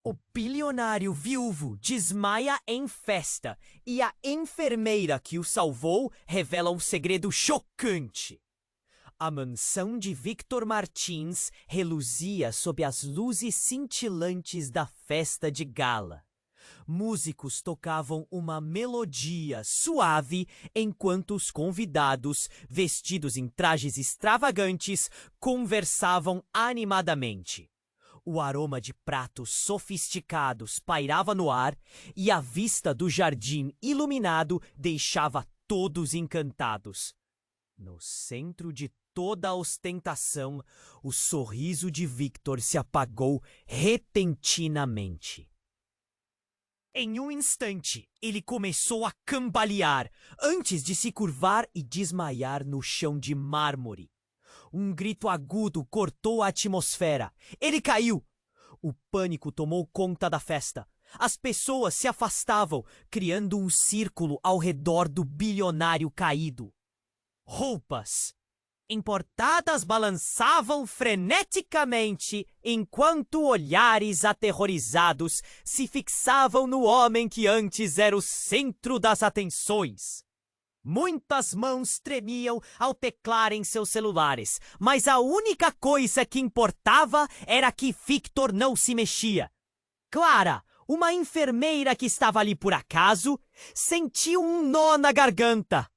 O bilionário viúvo desmaia em festa e a enfermeira que o salvou revela um segredo chocante. A mansão de Victor Martins reluzia sob as luzes cintilantes da festa de gala. Músicos tocavam uma melodia suave enquanto os convidados, vestidos em trajes extravagantes, conversavam animadamente. O aroma de pratos sofisticados pairava no ar e a vista do jardim iluminado deixava todos encantados. No centro de toda a ostentação, o sorriso de Victor se apagou repentinamente. Em um instante, ele começou a cambalear, antes de se curvar e desmaiar no chão de mármore. Um grito agudo cortou a atmosfera. Ele caiu. O pânico tomou conta da festa. As pessoas se afastavam, criando um círculo ao redor do bilionário caído. Roupas importadas balançavam freneticamente enquanto olhares aterrorizados se fixavam no homem que antes era o centro das atenções. Muitas mãos tremiam ao teclar em seus celulares, mas a única coisa que importava era que Victor não se mexia. Clara, uma enfermeira que estava ali por acaso, sentiu um nó na garganta.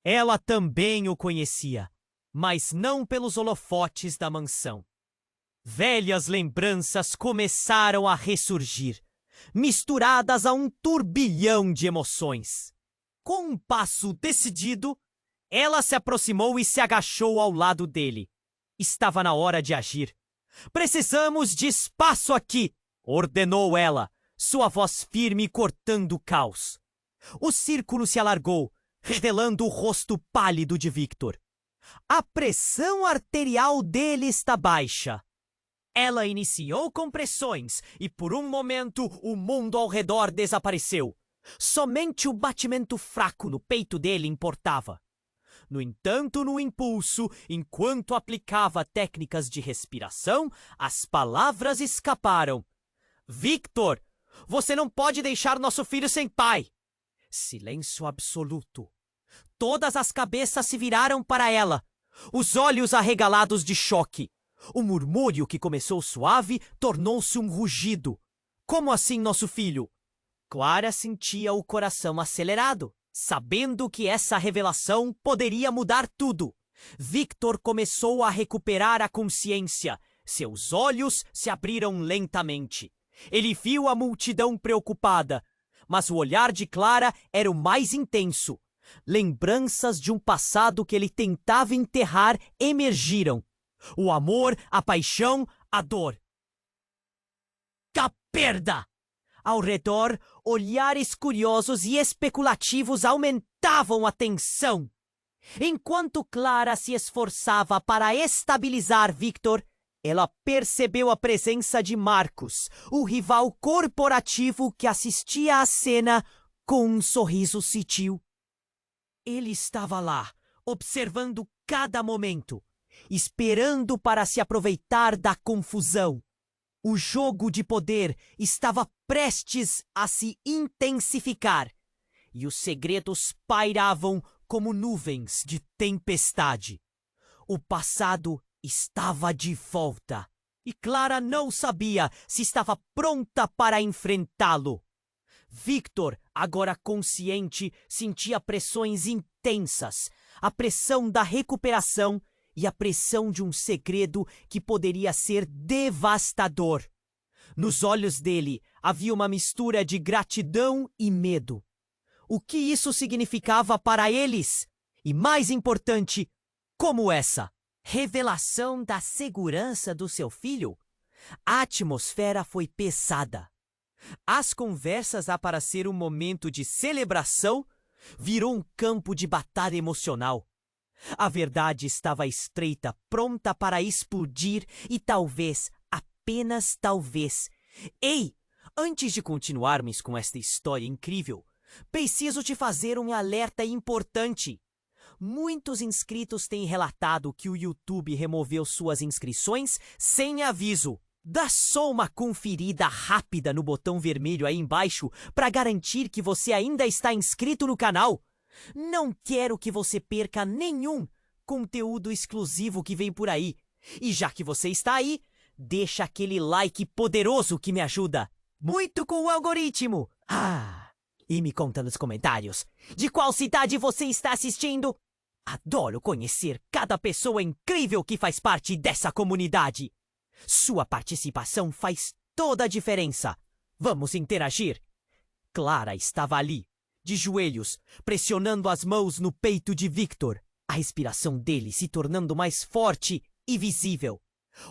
Ela também o conhecia, mas não pelos holofotes da mansão. Velhas lembranças começaram a ressurgir, misturadas a um turbilhão de emoções. Com um passo decidido, ela se aproximou e se agachou ao lado dele. Estava na hora de agir. "Precisamos de espaço aqui", ordenou ela, sua voz firme cortando o caos. O círculo se alargou, revelando o rosto pálido de Victor. A pressão arterial dele está baixa. Ela iniciou compressões e por um momento o mundo ao redor desapareceu. Somente o batimento fraco no peito dele importava. No entanto, no impulso, enquanto aplicava técnicas de respiração, as palavras escaparam. "Victor, você não pode deixar nosso filho sem pai!" Silêncio absoluto. Todas as cabeças se viraram para ela, os olhos arregalados de choque. O murmúrio que começou suave tornou-se um rugido. "Como assim, nosso filho?" Clara sentia o coração acelerado, sabendo que essa revelação poderia mudar tudo. Victor começou a recuperar a consciência. Seus olhos se abriram lentamente. Ele viu a multidão preocupada, mas o olhar de Clara era o mais intenso. Lembranças de um passado que ele tentava enterrar emergiram. O amor, a paixão, a dor. A perda! Ao redor, olhares curiosos e especulativos aumentavam a tensão. Enquanto Clara se esforçava para estabilizar Victor, ela percebeu a presença de Marcos, o rival corporativo que assistia à cena com um sorriso sutil. Ele estava lá, observando cada momento, esperando para se aproveitar da confusão. O jogo de poder estava prestes a se intensificar e os segredos pairavam como nuvens de tempestade. O passado estava de volta e Clara não sabia se estava pronta para enfrentá-lo. Victor, agora consciente, sentia pressões intensas, a pressão da recuperação e a pressão de um segredo que poderia ser devastador. Nos olhos dele havia uma mistura de gratidão e medo. O que isso significava para eles? E mais importante, como essa revelação da segurança do seu filho? A atmosfera foi pesada. As conversas para ser um momento de celebração virou um campo de batalha emocional. A verdade estava estreita, pronta para explodir e talvez, apenas talvez... Ei, antes de continuarmos com esta história incrível, preciso te fazer um alerta importante. Muitos inscritos têm relatado que o YouTube removeu suas inscrições sem aviso. Dá só uma conferida rápida no botão vermelho aí embaixo para garantir que você ainda está inscrito no canal. Não quero que você perca nenhum conteúdo exclusivo que vem por aí. E já que você está aí, deixa aquele like poderoso que me ajuda muito com o algoritmo. E me conta nos comentários de qual cidade você está assistindo. Adoro conhecer cada pessoa incrível que faz parte dessa comunidade. Sua participação faz toda a diferença. Vamos interagir? Clara estava ali, de joelhos, pressionando as mãos no peito de Victor, a respiração dele se tornando mais forte e visível.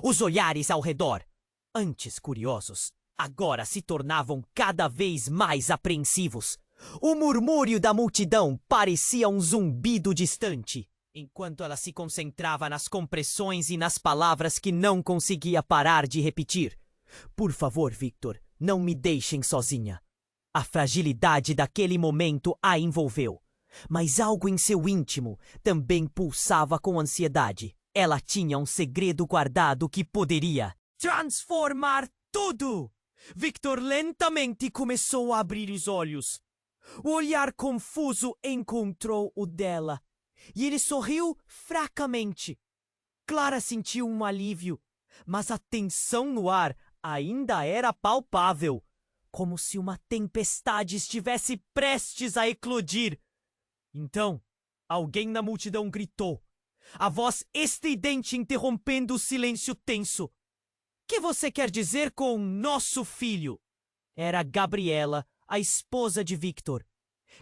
Os olhares ao redor, antes curiosos, agora se tornavam cada vez mais apreensivos. O murmúrio da multidão parecia um zumbido distante, enquanto ela se concentrava nas compressões e nas palavras que não conseguia parar de repetir. Por favor, Victor, não me deixem sozinha. A fragilidade daquele momento a envolveu, mas algo em seu íntimo também pulsava com ansiedade. Ela tinha um segredo guardado que poderia transformar tudo. Victor lentamente começou a abrir os olhos. O olhar confuso encontrou o dela, e ele sorriu fracamente. Clara sentiu um alívio, mas a tensão no ar ainda era palpável, como se uma tempestade estivesse prestes a eclodir. Então, alguém na multidão gritou, a voz estridente interrompendo o silêncio tenso. Que você quer dizer com nosso filho? Era Gabriela, a esposa de Victor,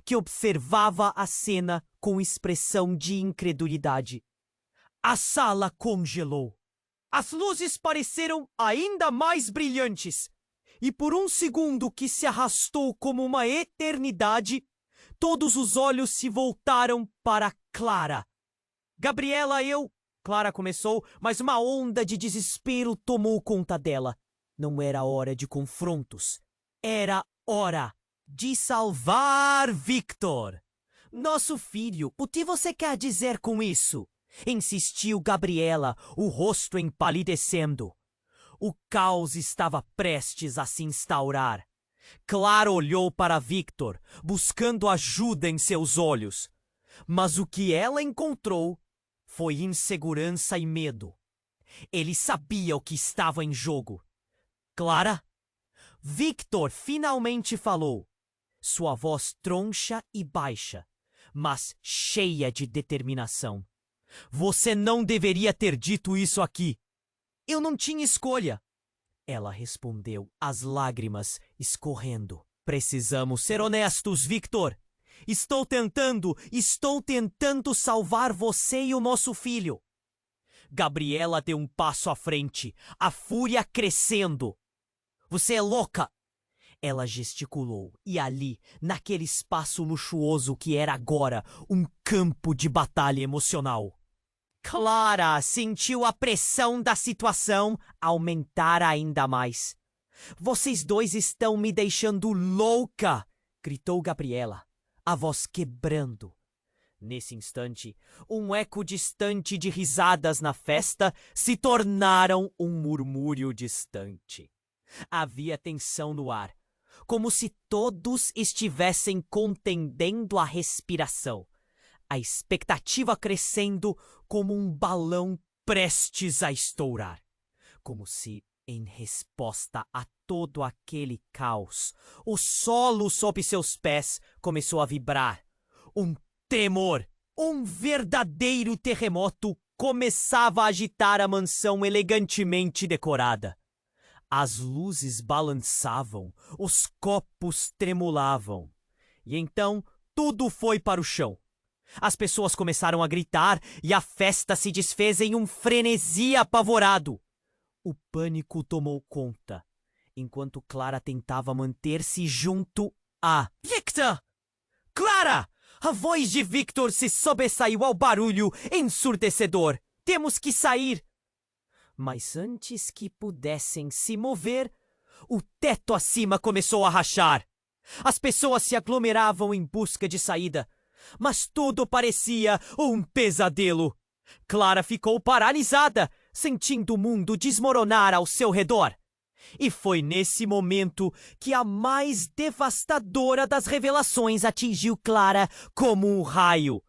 que observava a cena com expressão de incredulidade. A sala congelou. As luzes pareceram ainda mais brilhantes, e por um segundo que se arrastou como uma eternidade, todos os olhos se voltaram para Clara. Gabriela, Clara começou, mas uma onda de desespero tomou conta dela. Não era hora de confrontos. Era hora de salvar Victor. Nosso filho, o que você quer dizer com isso? Insistiu Gabriela, o rosto empalidecendo. O caos estava prestes a se instaurar. Clara olhou para Victor, buscando ajuda em seus olhos. Mas o que ela encontrou foi insegurança e medo. Ele sabia o que estava em jogo. Clara? Victor finalmente falou, sua voz troncha e baixa, mas cheia de determinação. Você não deveria ter dito isso aqui. Eu não tinha escolha. Ela respondeu, as lágrimas escorrendo. Precisamos ser honestos, Victor. Estou tentando salvar você e o nosso filho. Gabriela deu um passo à frente, a fúria crescendo. Você é louca! Ela gesticulou, e ali, naquele espaço luxuoso que era agora um campo de batalha emocional. Clara sentiu a pressão da situação aumentar ainda mais. Vocês dois estão me deixando louca! Gritou Gabriela, a voz quebrando. Nesse instante, um eco distante de risadas na festa se tornaram um murmúrio distante. Havia tensão no ar, como se todos estivessem contendendo a respiração, a expectativa crescendo como um balão prestes a estourar. Como se, em resposta a todo aquele caos, o solo sob seus pés começou a vibrar. Um tremor, um verdadeiro terremoto começava a agitar a mansão elegantemente decorada. As luzes balançavam, os copos tremulavam. E então tudo foi para o chão. As pessoas começaram a gritar e a festa se desfez em um frenesi apavorado. O pânico tomou conta, enquanto Clara tentava manter-se junto a Victor! Clara! A voz de Victor se sobressaiu ao barulho ensurdecedor. Temos que sair! Mas antes que pudessem se mover, o teto acima começou a rachar. As pessoas se aglomeravam em busca de saída, mas tudo parecia um pesadelo. Clara ficou paralisada, sentindo o mundo desmoronar ao seu redor. E foi nesse momento que a mais devastadora das revelações atingiu Clara como um raio.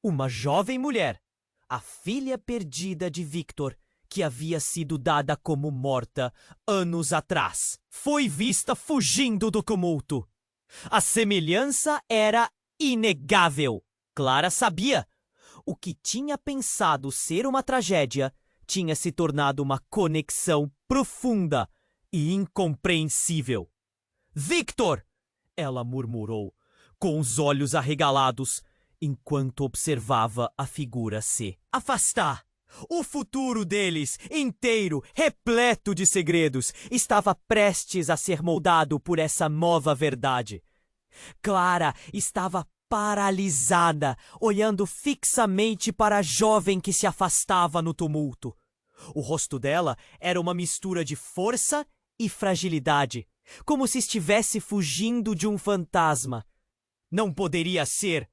Uma jovem mulher, a filha perdida de Victor, que havia sido dada como morta anos atrás, foi vista fugindo do tumulto. A semelhança era inegável. Clara sabia. O que tinha pensado ser uma tragédia tinha se tornado uma conexão profunda e incompreensível. Victor! Ela murmurou, com os olhos arregalados, enquanto observava a figura se afastar. O futuro deles, inteiro, repleto de segredos, estava prestes a ser moldado por essa nova verdade. Clara estava paralisada, olhando fixamente para a jovem que se afastava no tumulto. O rosto dela era uma mistura de força e fragilidade, como se estivesse fugindo de um fantasma. Não poderia ser,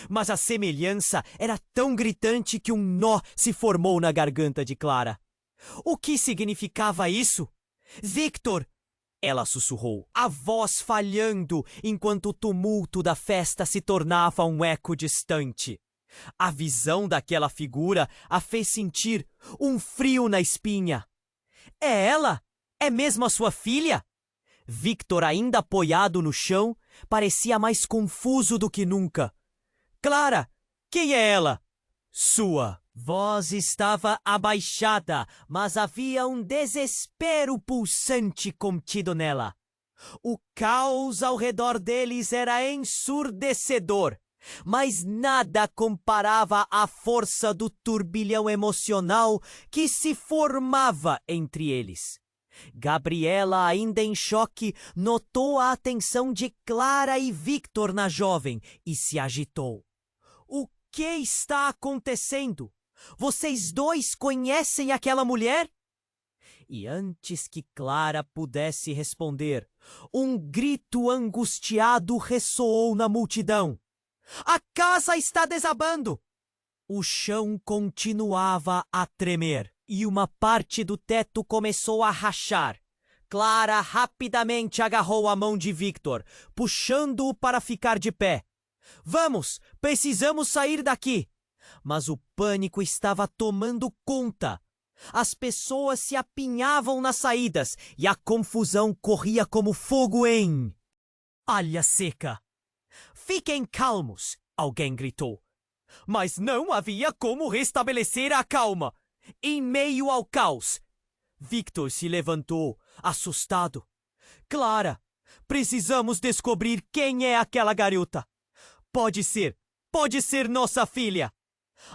mas a semelhança era tão gritante que um nó se formou na garganta de Clara. O que significava isso? Victor! Ela sussurrou, a voz falhando enquanto o tumulto da festa se tornava um eco distante. A visão daquela figura a fez sentir um frio na espinha. É ela? É mesmo a sua filha? Victor, ainda apoiado no chão, parecia mais confuso do que nunca. Clara, quem é ela? Sua voz estava abaixada, mas havia um desespero pulsante contido nela. O caos ao redor deles era ensurdecedor, mas nada comparava à força do turbilhão emocional que se formava entre eles. Gabriela, ainda em choque, notou a atenção de Clara e Victor na jovem e se agitou. O que está acontecendo? Vocês dois conhecem aquela mulher? E antes que Clara pudesse responder, um grito angustiado ressoou na multidão. A casa está desabando! O chão continuava a tremer e uma parte do teto começou a rachar. Clara rapidamente agarrou a mão de Victor, puxando-o para ficar de pé. Vamos, precisamos sair daqui. Mas o pânico estava tomando conta. As pessoas se apinhavam nas saídas e a confusão corria como fogo em palha seca. Fiquem calmos, alguém gritou. Mas não havia como restabelecer a calma. Em meio ao caos, Victor se levantou, assustado. Clara, precisamos descobrir quem é aquela garota. Pode ser nossa filha.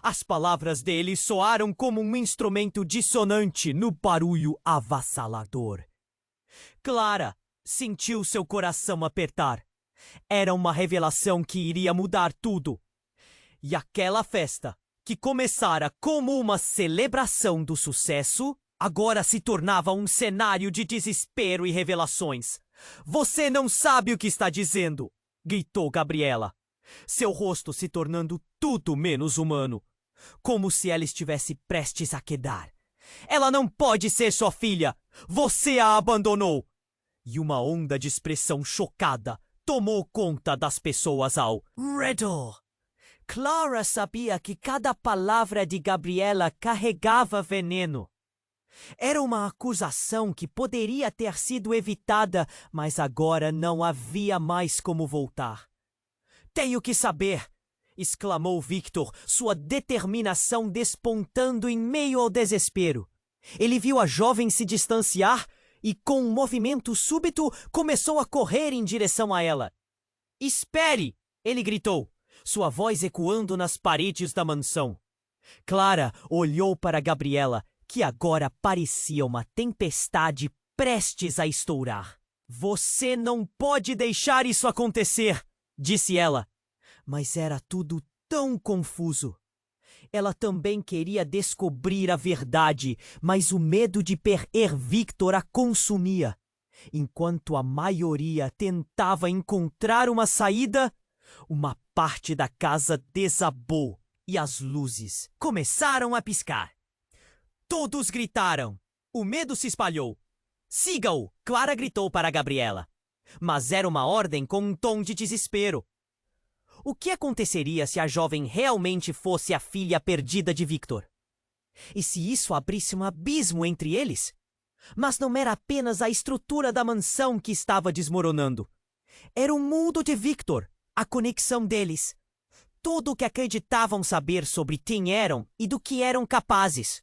As palavras dele soaram como um instrumento dissonante no barulho avassalador. Clara sentiu seu coração apertar. Era uma revelação que iria mudar tudo. E aquela festa, que começara como uma celebração do sucesso, agora se tornava um cenário de desespero e revelações. Você não sabe o que está dizendo, gritou Gabriela, seu rosto se tornando tudo menos humano, como se ela estivesse prestes a quedar. Ela não pode ser sua filha! Você a abandonou! E uma onda de expressão chocada tomou conta das pessoas ao redor. Clara sabia que cada palavra de Gabriela carregava veneno. Era uma acusação que poderia ter sido evitada, mas agora não havia mais como voltar. Tenho que saber! Exclamou Victor, sua determinação despontando em meio ao desespero. Ele viu a jovem se distanciar e, com um movimento súbito, começou a correr em direção a ela. Espere! Ele gritou, sua voz ecoando nas paredes da mansão. Clara olhou para Gabriela, que agora parecia uma tempestade prestes a estourar. Você não pode deixar isso acontecer, disse ela. Mas era tudo tão confuso. Ela também queria descobrir a verdade, mas o medo de perder Victor a consumia. Enquanto a maioria tentava encontrar uma saída, uma parte da casa desabou e as luzes começaram a piscar. Todos gritaram. O medo se espalhou. Siga-o! Clara gritou para Gabriela. Mas era uma ordem com um tom de desespero. O que aconteceria se a jovem realmente fosse a filha perdida de Victor? E se isso abrisse um abismo entre eles? Mas não era apenas a estrutura da mansão que estava desmoronando. Era o mundo de Victor, a conexão deles. Tudo o que acreditavam saber sobre quem eram e do que eram capazes.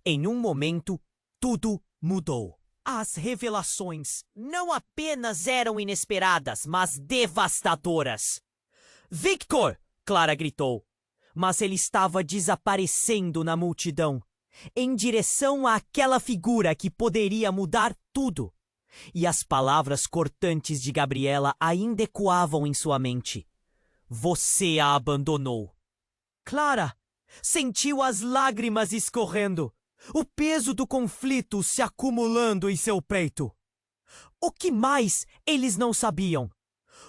Em um momento, tudo mudou. As revelações não apenas eram inesperadas, mas devastadoras. Victor! Clara gritou. Mas ele estava desaparecendo na multidão, em direção àquela figura que poderia mudar tudo. E as palavras cortantes de Gabriela ainda ecoavam em sua mente. Você a abandonou. Clara sentiu as lágrimas escorrendo, o peso do conflito se acumulando em seu peito. O que mais eles não sabiam?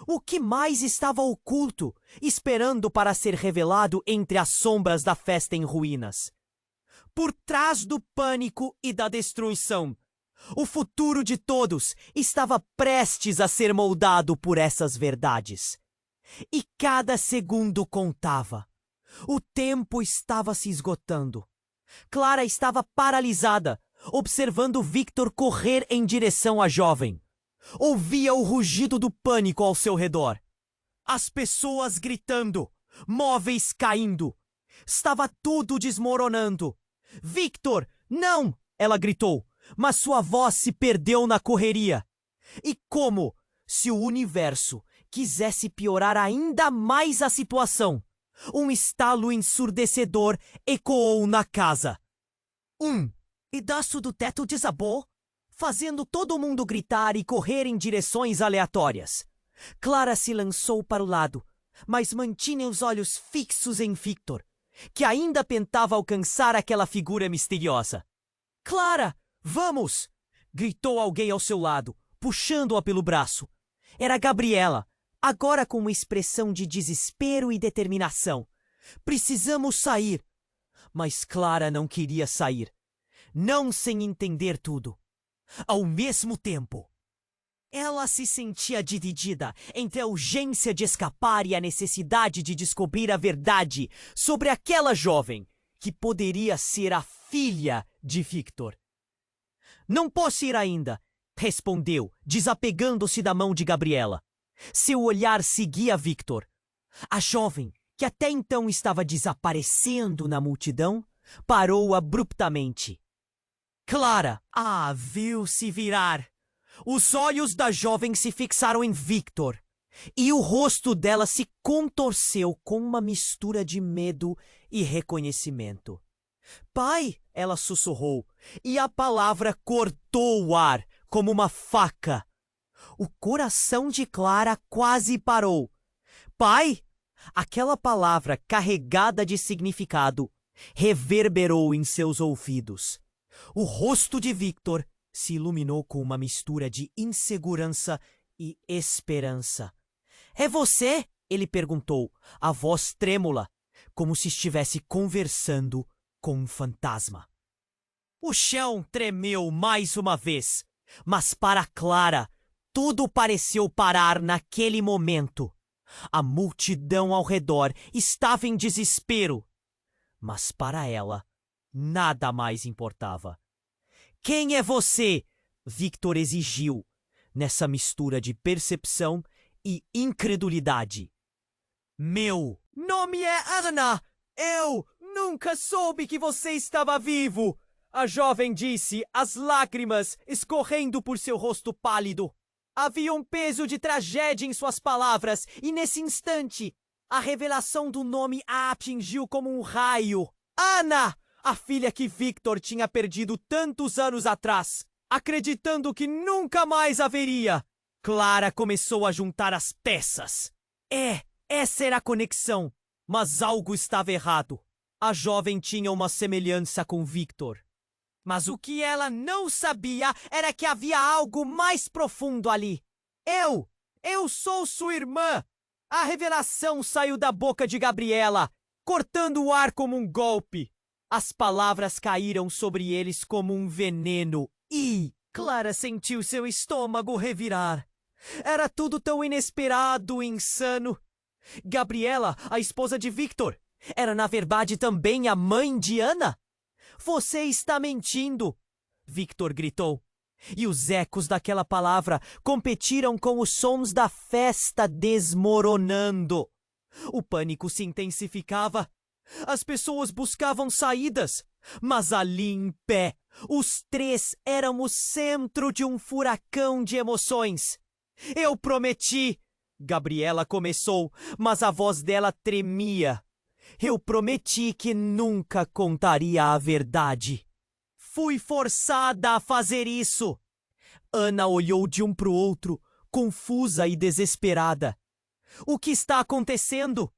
O que mais estava oculto, esperando para ser revelado entre as sombras da festa em ruínas? Por trás do pânico e da destruição, o futuro de todos estava prestes a ser moldado por essas verdades. E cada segundo contava. O tempo estava se esgotando. Clara estava paralisada, observando Victor correr em direção à jovem. Ouvia o rugido do pânico ao seu redor. As pessoas gritando, móveis caindo. Estava tudo desmoronando. Victor, não! Ela gritou, mas sua voz se perdeu na correria. E como se o universo quisesse piorar ainda mais a situação, um estalo ensurdecedor ecoou na casa. Um pedaço do teto desabou, fazendo todo mundo gritar e correr em direções aleatórias. Clara se lançou para o lado, mas mantinha os olhos fixos em Victor, que ainda tentava alcançar aquela figura misteriosa. Clara, vamos! Gritou alguém ao seu lado, puxando-a pelo braço. Era Gabriela, agora com uma expressão de desespero e determinação. Precisamos sair. Mas Clara não queria sair. Não sem entender tudo. Ao mesmo tempo, ela se sentia dividida entre a urgência de escapar e a necessidade de descobrir a verdade sobre aquela jovem que poderia ser a filha de Victor. Não posso ir ainda, respondeu, desapegando-se da mão de Gabriela. Seu olhar seguia Victor. A jovem, que até então estava desaparecendo na multidão, parou abruptamente. Clara a viu-se virar. Os olhos da jovem se fixaram em Victor, e o rosto dela se contorceu com uma mistura de medo e reconhecimento. Pai, ela sussurrou, e a palavra cortou o ar como uma faca. O coração de Clara quase parou. Pai! Aquela palavra carregada de significado reverberou em seus ouvidos. O rosto de Victor se iluminou com uma mistura de insegurança e esperança. É você? Ele perguntou, a voz trêmula, como se estivesse conversando com um fantasma. O chão tremeu mais uma vez, mas para Clara, tudo pareceu parar naquele momento. A multidão ao redor estava em desespero, mas para ela, nada mais importava. Quem é você? Victor exigiu, nessa mistura de percepção e incredulidade. Meu nome é Anna! Eu nunca soube que você estava vivo! A jovem disse, as lágrimas escorrendo por seu rosto pálido. Havia um peso de tragédia em suas palavras, e nesse instante, a revelação do nome a atingiu como um raio. Ana! A filha que Victor tinha perdido tantos anos atrás, acreditando que nunca mais haveria. Clara começou a juntar as peças. Essa era a conexão, mas algo estava errado. A jovem tinha uma semelhança com Victor. Mas o que ela não sabia era que havia algo mais profundo ali. Eu sou sua irmã! A revelação saiu da boca de Gabriela, cortando o ar como um golpe. As palavras caíram sobre eles como um veneno e Clara sentiu seu estômago revirar. Era tudo tão inesperado e insano. Gabriela, a esposa de Victor, era na verdade também a mãe de Ana? Você está mentindo! Victor gritou. E os ecos daquela palavra competiram com os sons da festa desmoronando. O pânico se intensificava. As pessoas buscavam saídas, mas ali em pé, os três eram o centro de um furacão de emoções. Eu prometi! Gabriela começou, mas a voz dela tremia. Eu prometi que nunca contaria a verdade. Fui forçada a fazer isso. Ana olhou de um para o outro, confusa e desesperada. O que está acontecendo?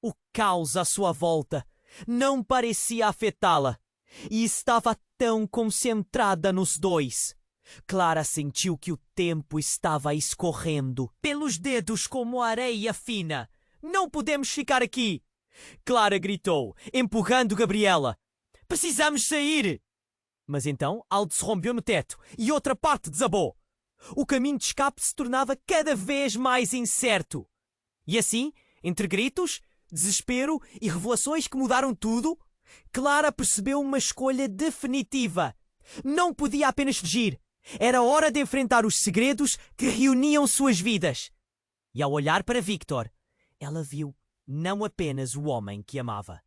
O caos à sua volta não parecia afetá-la e estava tão concentrada nos dois. Clara sentiu que o tempo estava escorrendo pelos dedos como areia fina. Não podemos ficar aqui! Clara gritou, empurrando Gabriela. Precisamos sair! Mas então algo se rompeu no teto e outra parte desabou. O caminho de escape se tornava cada vez mais incerto. E assim, entre gritos, desespero e revelações que mudaram tudo, Clara percebeu uma escolha definitiva. Não podia apenas fugir. Era hora de enfrentar os segredos que reuniam suas vidas. E ao olhar para Victor, ela viu não apenas o homem que amava,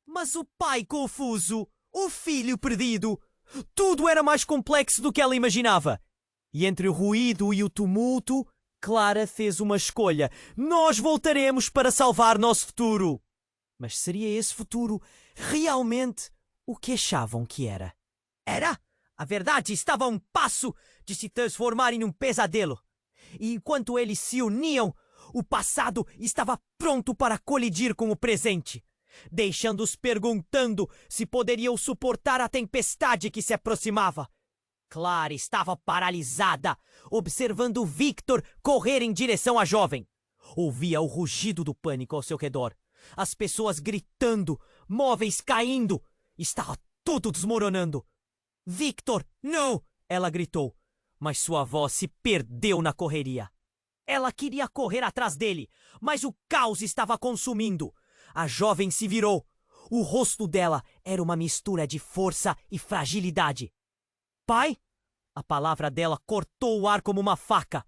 mas o pai confuso, o filho perdido. Tudo era mais complexo do que ela imaginava. E entre o ruído e o tumulto, Clara fez uma escolha. Nós voltaremos para salvar nosso futuro. Mas seria esse futuro realmente o que achavam que era? Era? A verdade estava a um passo de se transformar em um pesadelo. E enquanto eles se uniam, o passado estava pronto para colidir com o presente, deixando-os perguntando se poderiam suportar a tempestade que se aproximava. Clara estava paralisada, observando Victor correr em direção à jovem. Ouvia o rugido do pânico ao seu redor, as pessoas gritando, móveis caindo. Estava tudo desmoronando. Victor, não! Ela gritou, mas sua voz se perdeu na correria. Ela queria correr atrás dele, mas o caos estava consumindo. A jovem se virou. O rosto dela era uma mistura de força e fragilidade. Pai? A palavra dela cortou o ar como uma faca.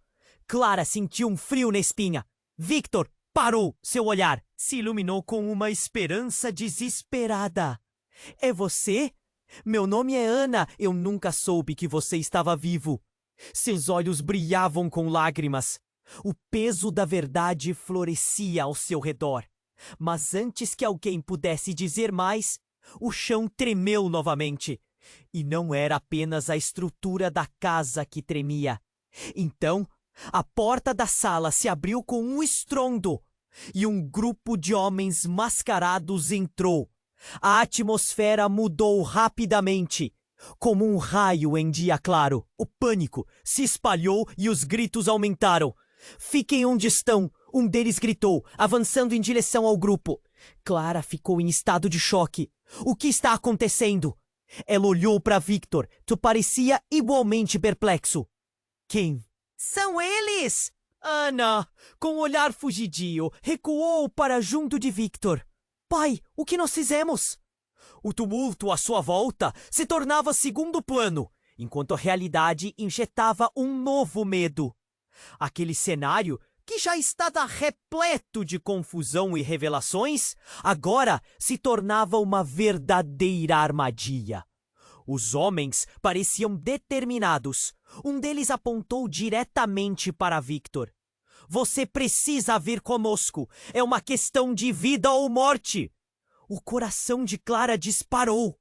Clara sentiu um frio na espinha. Victor parou. Seu olhar se iluminou com uma esperança desesperada. É você? Meu nome é Ana. Eu nunca soube que você estava vivo. Seus olhos brilhavam com lágrimas. O peso da verdade florescia ao seu redor. Mas antes que alguém pudesse dizer mais, o chão tremeu novamente. E não era apenas a estrutura da casa que tremia. Então, a porta da sala se abriu com um estrondo e um grupo de homens mascarados entrou. A atmosfera mudou rapidamente, como um raio em dia claro. O pânico se espalhou e os gritos aumentaram. Fiquem onde estão, um deles gritou, avançando em direção ao grupo. Clara ficou em estado de choque. O que está acontecendo? Ela olhou para Victor, que parecia igualmente perplexo. Quem? São eles! Ana, com um olhar fugidio, recuou para junto de Victor. Pai, o que nós fizemos? O tumulto à sua volta se tornava segundo plano, enquanto a realidade injetava um novo medo. Aquele cenário, que já estava repleto de confusão e revelações, agora se tornava uma verdadeira armadilha. Os homens pareciam determinados. Um deles apontou diretamente para Victor. Você precisa vir conosco. É uma questão de vida ou morte. O coração de Clara disparou.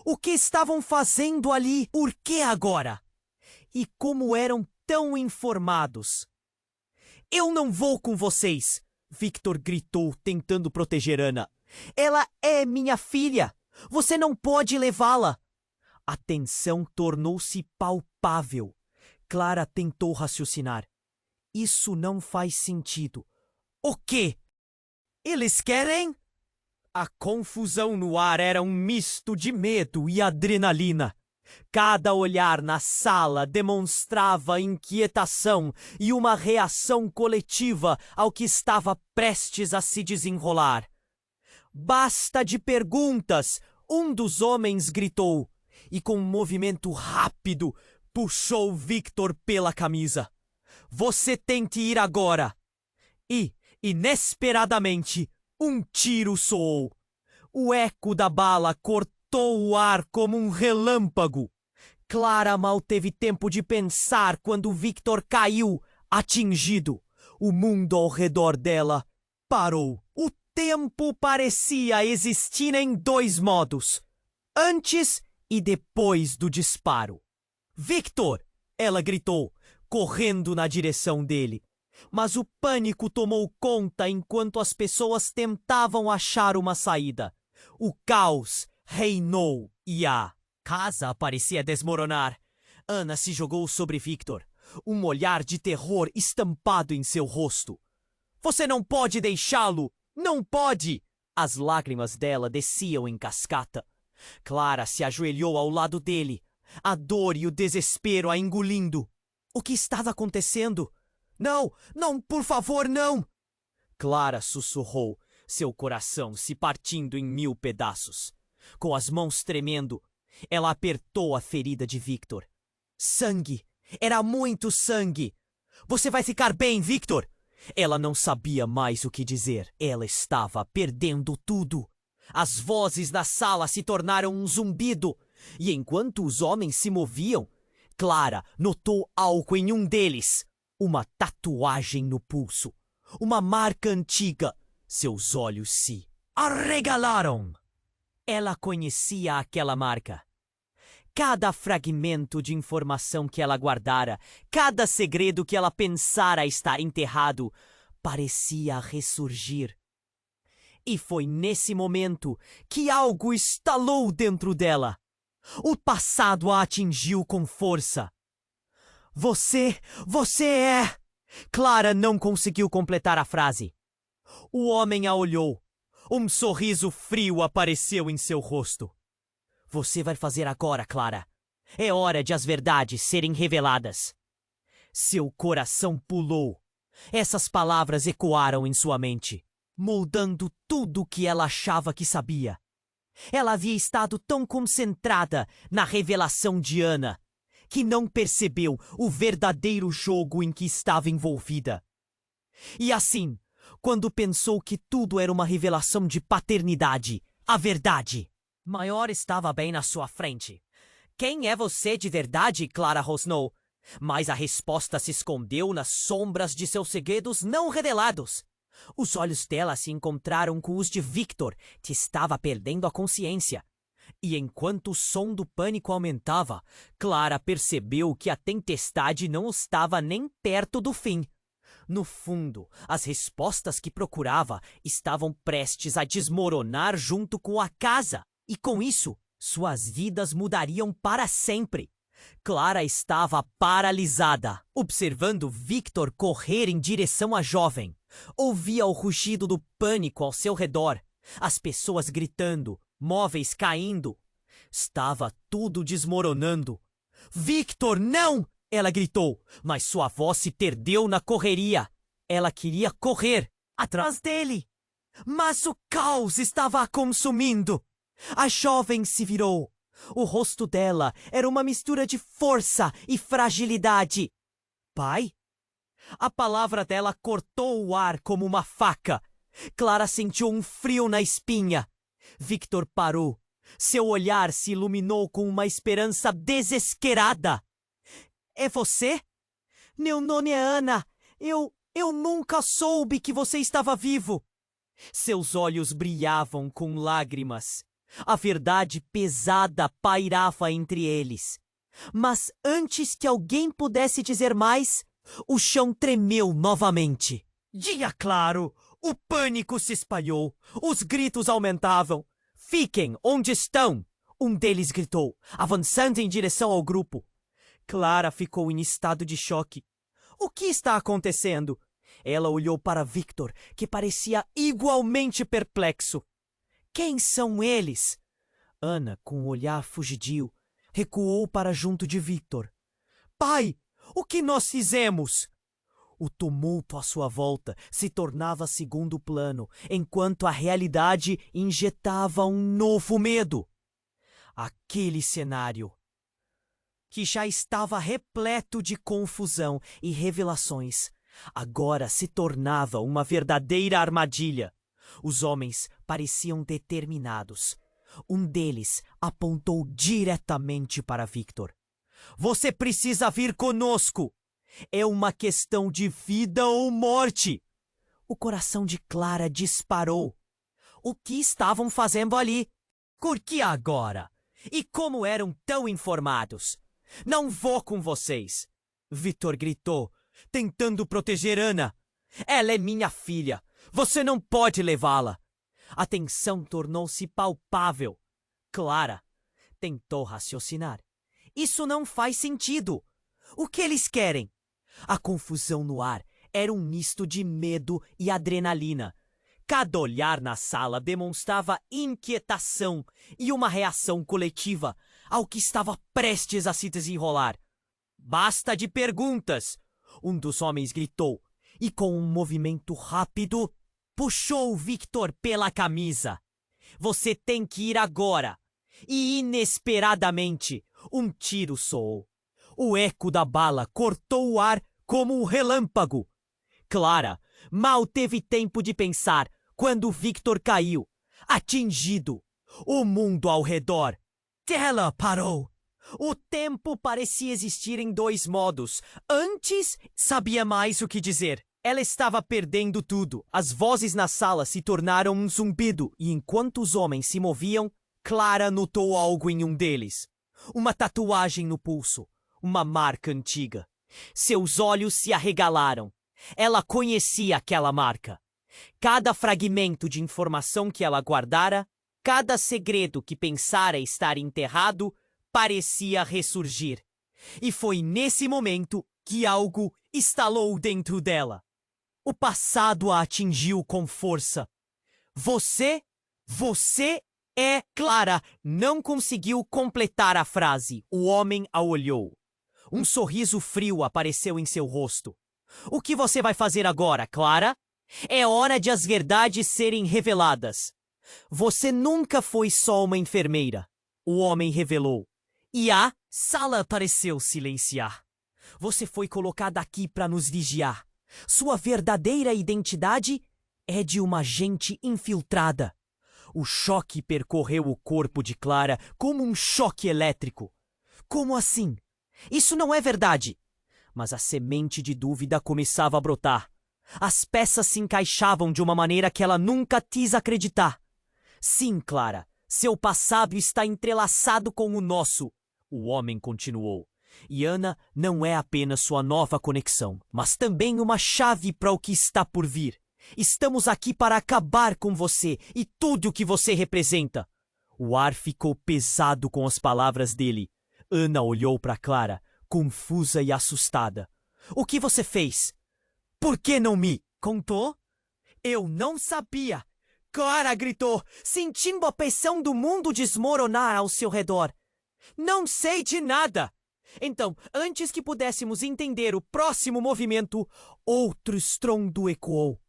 O que estavam fazendo ali? Por que agora? E como eram tão informados? Eu não vou com vocês, Victor gritou, tentando proteger Ana. Ela é minha filha. Você não pode levá-la. A tensão tornou-se palpável. Clara tentou raciocinar. Isso não faz sentido. O quê? Eles querem? A confusão no ar era um misto de medo e adrenalina. Cada olhar na sala demonstrava inquietação e uma reação coletiva ao que estava prestes a se desenrolar. Basta de perguntas! Um dos homens gritou, e com um movimento rápido puxou Victor pela camisa. Você tem que ir agora! E, inesperadamente, um tiro soou. O eco da bala cortou o ar como um relâmpago. Clara mal teve tempo de pensar quando Victor caiu, atingido. O mundo ao redor dela parou. O tempo parecia existir em dois modos: antes e depois do disparo. Victor! Ela gritou, correndo na direção dele. Mas o pânico tomou conta enquanto as pessoas tentavam achar uma saída. O caos reinou e a casa parecia desmoronar. Ana se jogou sobre Victor, um olhar de terror estampado em seu rosto. Você não pode deixá-lo! Não pode! As lágrimas dela desciam em cascata. Clara se ajoelhou ao lado dele, a dor e o desespero a engolindo. O que estava acontecendo? Não, não, por favor, não! Clara sussurrou, seu coração se partindo em 1000 pedaços. Com as mãos tremendo, ela apertou a ferida de Victor. Sangue! Era muito sangue! Você vai ficar bem, Victor! Ela não sabia mais o que dizer. Ela estava perdendo tudo. As vozes da sala se tornaram um zumbido. E enquanto os homens se moviam, Clara notou algo em um deles. Uma tatuagem no pulso. Uma marca antiga. Seus olhos se arregalaram. Ela conhecia aquela marca. Cada fragmento de informação que ela guardara, cada segredo que ela pensara estar enterrado, parecia ressurgir. E foi nesse momento que algo estalou dentro dela. O passado a atingiu com força. Você é... Clara não conseguiu completar a frase. O homem a olhou. Um sorriso frio apareceu em seu rosto. Você vai fazer agora, Clara. É hora de as verdades serem reveladas. Seu coração pulou. Essas palavras ecoaram em sua mente, moldando tudo o que ela achava que sabia. Ela havia estado tão concentrada na revelação de Ana que não percebeu o verdadeiro jogo em que estava envolvida. E assim, quando pensou que tudo era uma revelação de paternidade, a verdade maior estava bem na sua frente. Quem é você de verdade, Clara rosnou? Mas a resposta se escondeu nas sombras de seus segredos não revelados. Os olhos dela se encontraram com os de Victor, que estava perdendo a consciência. E enquanto o som do pânico aumentava, Clara percebeu que a tempestade não estava nem perto do fim. No fundo, as respostas que procurava estavam prestes a desmoronar junto com a casa. E com isso, suas vidas mudariam para sempre. Clara estava paralisada, observando Victor correr em direção à jovem. Ouvia o rugido do pânico ao seu redor, as pessoas gritando, móveis caindo. Estava tudo desmoronando. Victor, não! Ela gritou, mas sua voz se perdeu na correria. Ela queria correr atrás dele, mas o caos estava a consumindo. A jovem se virou. O rosto dela era uma mistura de força e fragilidade. Pai? A palavra dela cortou o ar como uma faca. Clara sentiu um frio na espinha. Victor parou. Seu olhar se iluminou com uma esperança desesperada. É você? Meu nome é Ana. Eu nunca soube que você estava vivo. Seus olhos brilhavam com lágrimas. A verdade pesada pairava entre eles. Mas antes que alguém pudesse dizer mais, o chão tremeu novamente. Dia claro! O pânico se espalhou. Os gritos aumentavam. Fiquem onde estão! Um deles gritou, avançando em direção ao grupo. Clara ficou em estado de choque. O que está acontecendo? Ela olhou para Victor, que parecia igualmente perplexo. Quem são eles? Ana, com um olhar fugidio, recuou para junto de Victor. Pai, o que nós fizemos? O tumulto à sua volta se tornava segundo plano, enquanto a realidade injetava um novo medo. Aquele cenário, que já estava repleto de confusão e revelações, agora se tornava uma verdadeira armadilha. Os homens pareciam determinados. Um deles apontou diretamente para Victor. Você precisa vir conosco! É uma questão de vida ou morte! O coração de Clara disparou. O que estavam fazendo ali? Por que agora? E como eram tão informados? Não vou com vocês! Victor gritou, tentando proteger Ana. Ela é minha filha. Você não pode levá-la. A tensão tornou-se palpável. Clara tentou raciocinar. Isso não faz sentido. O que eles querem? A confusão no ar era um misto de medo e adrenalina. Cada olhar na sala demonstrava inquietação e uma reação coletiva ao que estava prestes a se desenrolar. Basta de perguntas! Um dos homens gritou e, com um movimento rápido, puxou Victor pela camisa. Você tem que ir agora! E, inesperadamente, um tiro soou. O eco da bala cortou o ar como um relâmpago. Clara mal teve tempo de pensar quando Victor caiu, atingido. O mundo ao redor. Ela parou. O tempo parecia existir em dois modos. Antes, sabia mais o que dizer. Ela estava perdendo tudo. As vozes na sala se tornaram um zumbido e enquanto os homens se moviam, Clara notou algo em um deles. Uma tatuagem no pulso. Uma marca antiga. Seus olhos se arregalaram. Ela conhecia aquela marca. Cada fragmento de informação que ela guardara, cada segredo que pensara estar enterrado, parecia ressurgir. E foi nesse momento que algo estalou dentro dela. O passado a atingiu com força. Você é Clara. Não conseguiu completar a frase. O homem a olhou. Um sorriso frio apareceu em seu rosto. O que você vai fazer agora, Clara? É hora de as verdades serem reveladas. Você nunca foi só uma enfermeira. O homem revelou. E a sala pareceu silenciar. Você foi colocada aqui para nos vigiar. Sua verdadeira identidade é de uma agente infiltrada. O choque percorreu o corpo de Clara como um choque elétrico. Como assim? Isso não é verdade. Mas a semente de dúvida começava a brotar. As peças se encaixavam de uma maneira que ela nunca quis acreditar. Sim, Clara, seu passado está entrelaçado com o nosso. O homem continuou. E Ana não é apenas sua nova conexão, mas também uma chave para o que está por vir. Estamos aqui para acabar com você e tudo o que você representa. O ar ficou pesado com as palavras dele. Ana olhou para Clara, confusa e assustada. O que você fez? Por que não me contou? Eu não sabia. Clara gritou, sentindo a pressão do mundo desmoronar ao seu redor. Não sei de nada. Então, antes que pudéssemos entender o próximo movimento, outro estrondo ecoou.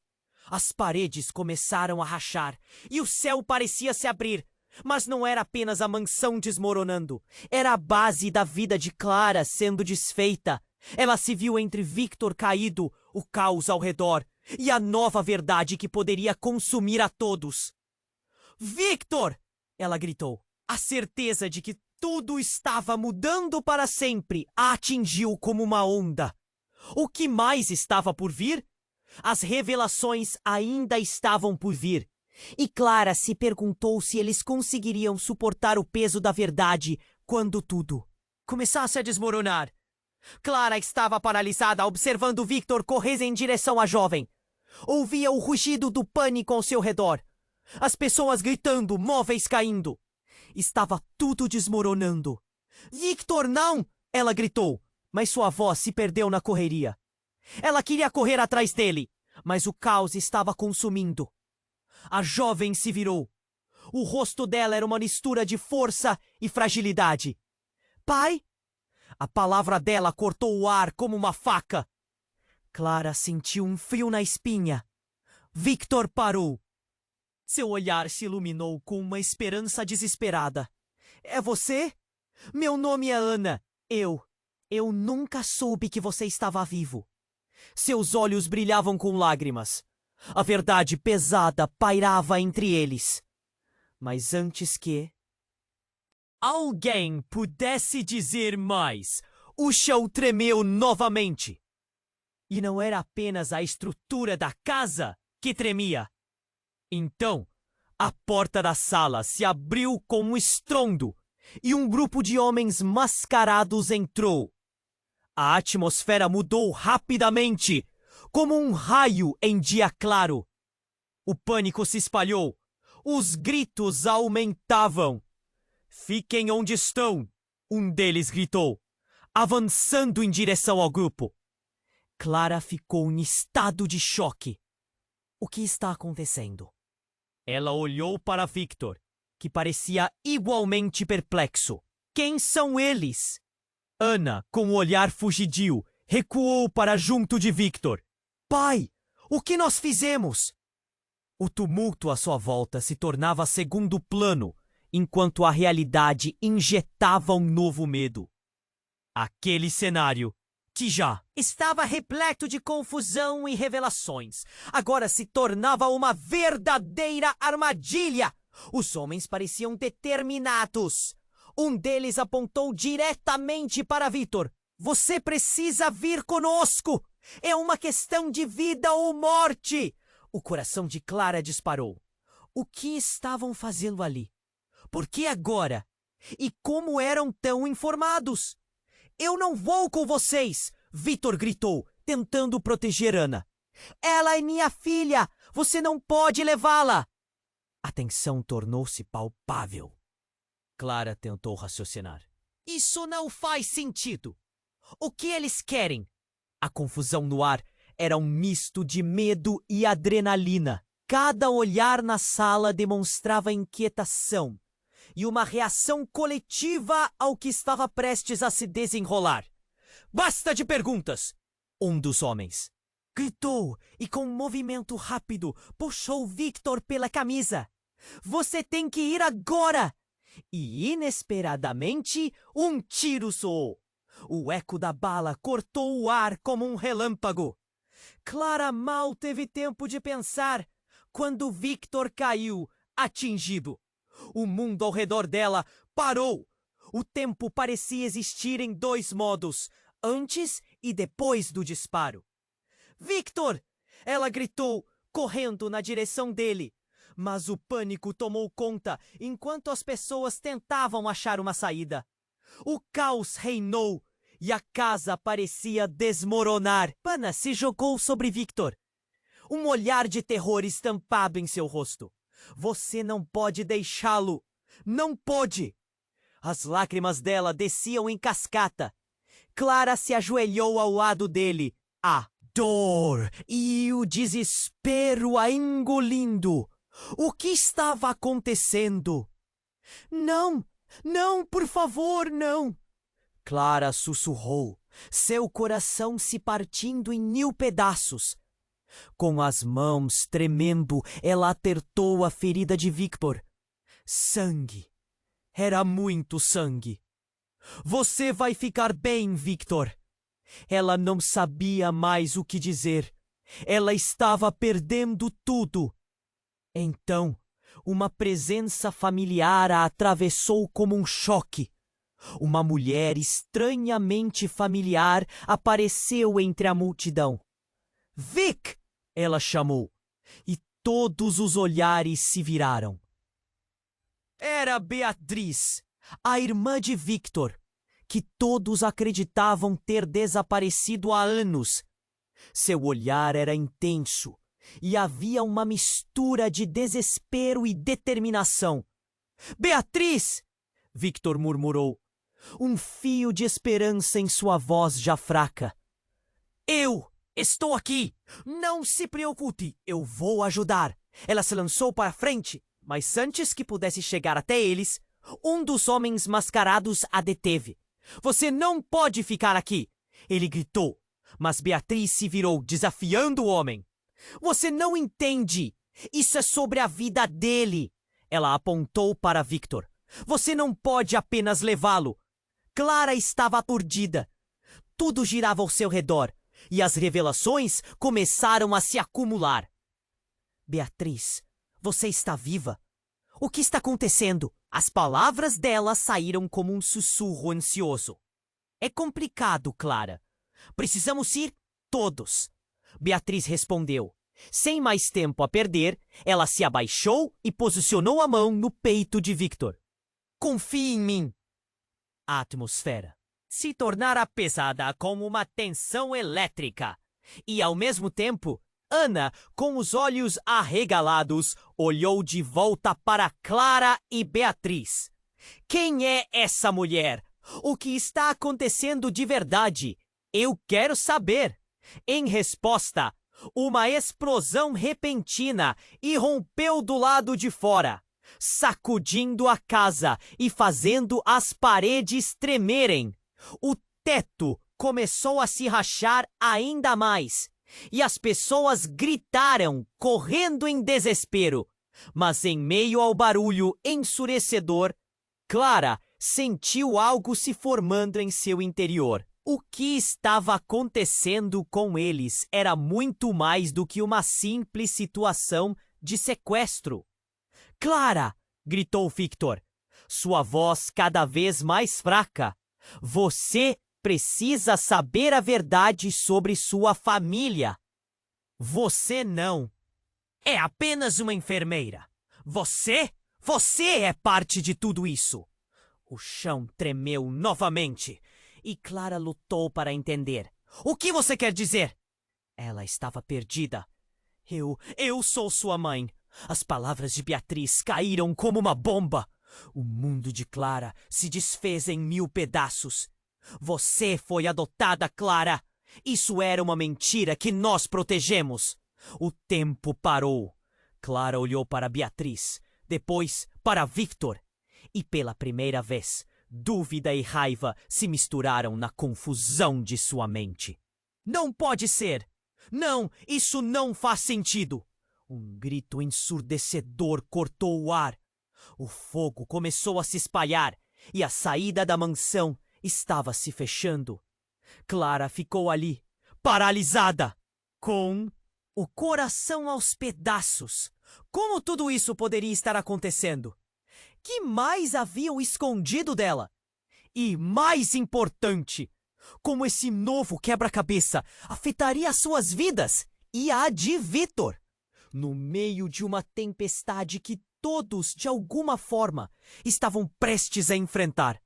As paredes começaram a rachar e o céu parecia se abrir. Mas não era apenas a mansão desmoronando. Era a base da vida de Clara sendo desfeita. Ela se viu entre Victor caído, o caos ao redor, e a nova verdade que poderia consumir a todos. Victor! Ela gritou. A certeza de que tudo estava mudando para sempre a atingiu como uma onda. O que mais estava por vir? As revelações ainda estavam por vir. E Clara se perguntou se eles conseguiriam suportar o peso da verdade quando tudo começasse a desmoronar. Clara estava paralisada, observando Victor correr em direção à jovem. Ouvia o rugido do pânico ao seu redor. As pessoas gritando, móveis caindo. Estava tudo desmoronando. Victor, não! Ela gritou, mas sua voz se perdeu na correria. Ela queria correr atrás dele, mas o caos estava consumindo. A jovem se virou. O rosto dela era uma mistura de força e fragilidade. Pai? A palavra dela cortou o ar como uma faca. Clara sentiu um frio na espinha. Victor parou. Seu olhar se iluminou com uma esperança desesperada. É você? Meu nome é Ana. Eu nunca soube que você estava vivo. Seus olhos brilhavam com lágrimas. A verdade pesada pairava entre eles. Mas antes que alguém pudesse dizer mais, o chão tremeu novamente. E não era apenas a estrutura da casa que tremia. Então, a porta da sala se abriu com um estrondo e um grupo de homens mascarados entrou. A atmosfera mudou rapidamente, como um raio em dia claro. O pânico se espalhou. Os gritos aumentavam. Fiquem onde estão, um deles gritou, avançando em direção ao grupo. Clara ficou em estado de choque. O que está acontecendo? Ela olhou para Victor, que parecia igualmente perplexo. Quem são eles? Ana, com o olhar fugidio, recuou para junto de Victor. Pai, o que nós fizemos? O tumulto à sua volta se tornava segundo plano, enquanto a realidade injetava um novo medo. Aquele cenário, que já estava repleto de confusão e revelações, agora se tornava uma verdadeira armadilha. Os homens pareciam determinados. Um deles apontou diretamente para Victor. Você precisa vir conosco! É uma questão de vida ou morte! O coração de Clara disparou. O que estavam fazendo ali? Por que agora? E como eram tão informados? Eu não vou com vocês! Victor gritou, tentando proteger Ana. Ela é minha filha! Você não pode levá-la! A tensão tornou-se palpável. Clara tentou raciocinar. Isso não faz sentido! O que eles querem? A confusão no ar era um misto de medo e adrenalina. Cada olhar na sala demonstrava inquietação e uma reação coletiva ao que estava prestes a se desenrolar. Basta de perguntas! Um dos homens gritou e, com um movimento rápido, puxou Victor pela camisa. Você tem que ir agora! E, inesperadamente, um tiro soou. O eco da bala cortou o ar como um relâmpago. Clara mal teve tempo de pensar quando Victor caiu, atingido. O mundo ao redor dela parou. O tempo parecia existir em dois modos, antes e depois do disparo. Victor! Ela gritou, correndo na direção dele. Mas o pânico tomou conta enquanto as pessoas tentavam achar uma saída. O caos reinou e a casa parecia desmoronar. Ana se jogou sobre Victor. Um olhar de terror estampado em seu rosto. Você não pode deixá-lo. Não pode! As lágrimas dela desciam em cascata. Clara se ajoelhou ao lado dele. A dor e o desespero a engolindo. O que estava acontecendo? Não! Não, por favor, não! Clara sussurrou, seu coração se partindo em 1000 pedaços. Com as mãos tremendo, ela apertou a ferida de Victor. Sangue. Era muito sangue. Você vai ficar bem, Victor. Ela não sabia mais o que dizer. Ela estava perdendo tudo. Então, uma presença familiar a atravessou como um choque. Uma mulher estranhamente familiar apareceu entre a multidão. Vic! Ela chamou, e todos os olhares se viraram. Era Beatriz, a irmã de Victor, que todos acreditavam ter desaparecido há anos. Seu olhar era intenso, e havia uma mistura de desespero e determinação. Beatriz! Victor murmurou, um fio de esperança em sua voz já fraca. Eu estou aqui! Não se preocupe, eu vou ajudar. Ela se lançou para a frente, mas antes que pudesse chegar até eles, um dos homens mascarados a deteve. Você não pode ficar aqui! Ele gritou, mas Beatriz se virou, desafiando o homem. Você não entende! Isso é sobre a vida dele! Ela apontou para Victor. Você não pode apenas levá-lo. Clara estava aturdida. Tudo girava ao seu redor, e as revelações começaram a se acumular. Beatriz, você está viva? O que está acontecendo? As palavras dela saíram como um sussurro ansioso. É complicado, Clara. Precisamos ir todos. Beatriz respondeu. Sem mais tempo a perder, ela se abaixou e posicionou a mão no peito de Victor. Confie em mim. A atmosfera se tornara pesada como uma tensão elétrica. E, ao mesmo tempo, Ana, com os olhos arregalados, olhou de volta para Clara e Beatriz. Quem é essa mulher? O que está acontecendo de verdade? Eu quero saber. Em resposta, uma explosão repentina irrompeu do lado de fora, sacudindo a casa e fazendo as paredes tremerem. O teto começou a se rachar ainda mais, e as pessoas gritaram, correndo em desespero. Mas em meio ao barulho ensurecedor, Clara sentiu algo se formando em seu interior. O que estava acontecendo com eles era muito mais do que uma simples situação de sequestro. Clara! Gritou Victor, sua voz cada vez mais fraca. Você precisa saber a verdade sobre sua família. Você não. É apenas uma enfermeira. Você é parte de tudo isso. O chão tremeu novamente e Clara lutou para entender. O que você quer dizer? Ela estava perdida. Eu sou sua mãe. As palavras de Beatriz caíram como uma bomba. O mundo de Clara se desfez em 1000 pedaços. Você foi adotada, Clara. Isso era uma mentira que nós protegemos. O tempo parou. Clara olhou para Beatriz, depois para Victor. E pela primeira vez, dúvida e raiva se misturaram na confusão de sua mente. Não pode ser! Não, isso não faz sentido! Um grito ensurdecedor cortou o ar. O fogo começou a se espalhar e a saída da mansão estava se fechando. Clara ficou ali, paralisada, com o coração aos pedaços. Como tudo isso poderia estar acontecendo? Que mais haviam escondido dela? E, mais importante, como esse novo quebra-cabeça afetaria as suas vidas e a de Victor? No meio de uma tempestade que todos, de alguma forma, estavam prestes a enfrentar.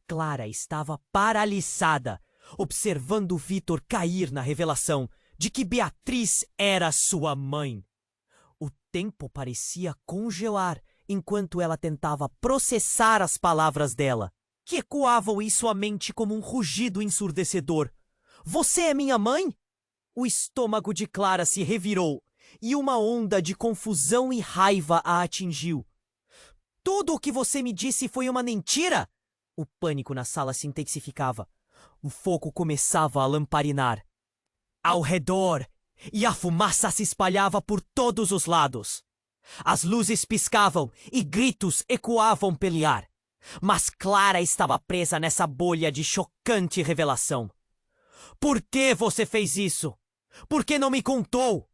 Clara estava paralisada, observando Victor cair na revelação de que Beatriz era sua mãe. O tempo parecia congelar enquanto ela tentava processar as palavras dela, que ecoavam em sua mente como um rugido ensurdecedor. Você é minha mãe? O estômago de Clara se revirou e uma onda de confusão e raiva a atingiu. Tudo o que você me disse foi uma mentira? O pânico na sala se intensificava. O fogo começava a lamparinar ao redor e a fumaça se espalhava por todos os lados. As luzes piscavam e gritos ecoavam pelo ar. Mas Clara estava presa nessa bolha de chocante revelação. Por que você fez isso? Por que não me contou?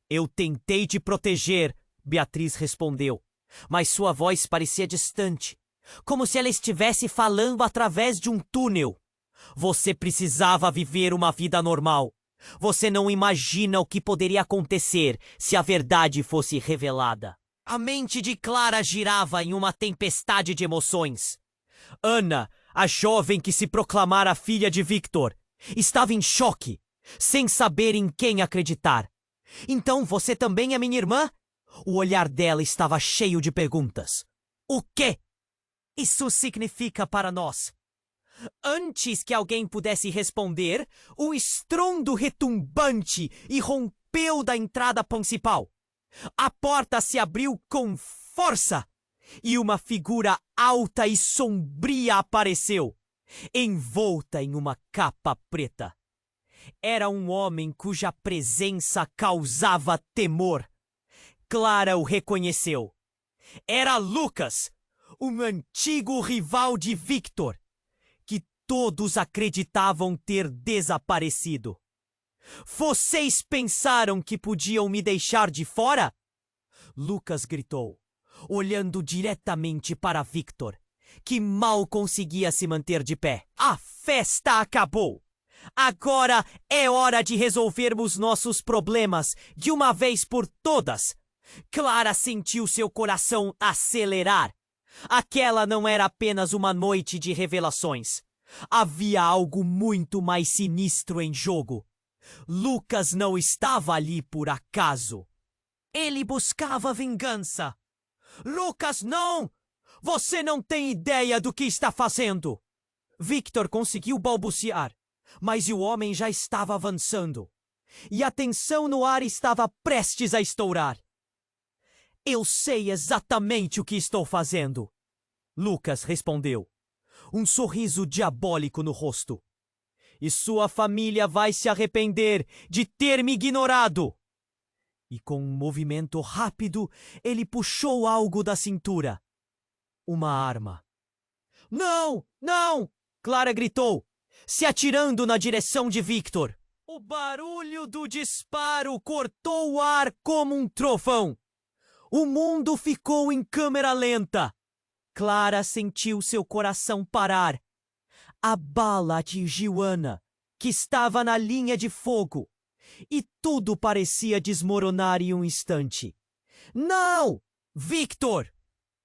Eu tentei te proteger, Beatriz respondeu, mas sua voz parecia distante, como se ela estivesse falando através de um túnel. Você precisava viver uma vida normal. Você não imagina o que poderia acontecer se a verdade fosse revelada. A mente de Clara girava em uma tempestade de emoções. Ana, a jovem que se proclamara filha de Victor, estava em choque, sem saber em quem acreditar. Então você também é minha irmã? O olhar dela estava cheio de perguntas. O quê isso significa para nós? Antes que alguém pudesse responder, o estrondo retumbante irrompeu da entrada principal. A porta se abriu com força e uma figura alta e sombria apareceu. envolta em uma capa preta. Era um homem cuja presença causava temor. Clara o reconheceu. Era Lucas, um antigo rival de Victor, que todos acreditavam ter desaparecido. Vocês pensaram que podiam me deixar de fora? Lucas gritou, olhando diretamente para Victor, que mal conseguia se manter de pé. A festa acabou! Agora é hora de resolvermos nossos problemas de uma vez por todas. Clara sentiu seu coração acelerar. Aquela não era apenas uma noite de revelações. Havia algo muito mais sinistro em jogo. Lucas não estava ali por acaso. Ele buscava vingança. Lucas, não! Você não tem ideia do que está fazendo! Victor conseguiu balbuciar, mas o homem já estava avançando. E a tensão no ar estava prestes a estourar. Eu sei exatamente o que estou fazendo, Lucas respondeu, um sorriso diabólico no rosto. E sua família vai se arrepender de ter me ignorado. E com um movimento rápido, ele puxou algo da cintura. Uma arma. Não! Não! Clara gritou, se atirando na direção de Victor. O barulho do disparo cortou o ar como um trovão. O mundo ficou em câmera lenta. Clara sentiu seu coração parar. A bala atingiu Ana, que estava na linha de fogo, e tudo parecia desmoronar em um instante. Não! Victor!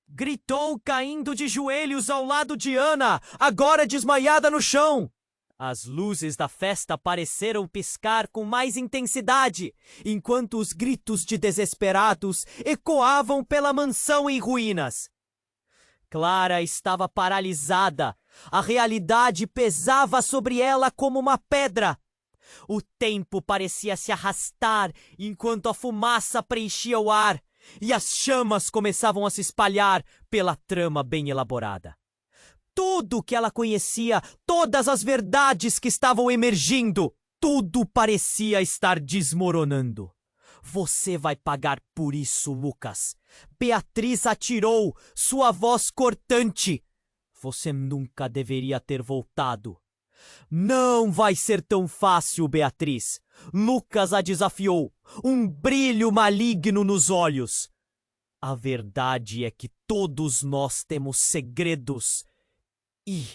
Gritou, caindo de joelhos ao lado de Ana, agora desmaiada no chão. As luzes da festa pareceram piscar com mais intensidade, enquanto os gritos de desesperados ecoavam pela mansão em ruínas. Clara estava paralisada. A realidade pesava sobre ela como uma pedra. O tempo parecia se arrastar enquanto a fumaça preenchia o ar e as chamas começavam a se espalhar pela trama bem elaborada. Tudo o que ela conhecia, todas as verdades que estavam emergindo, tudo parecia estar desmoronando. Você vai pagar por isso, Lucas. Beatriz atirou, sua voz cortante. Você nunca deveria ter voltado. Não vai ser tão fácil, Beatriz. Lucas a desafiou, um brilho maligno nos olhos. A verdade é que todos nós temos segredos. E...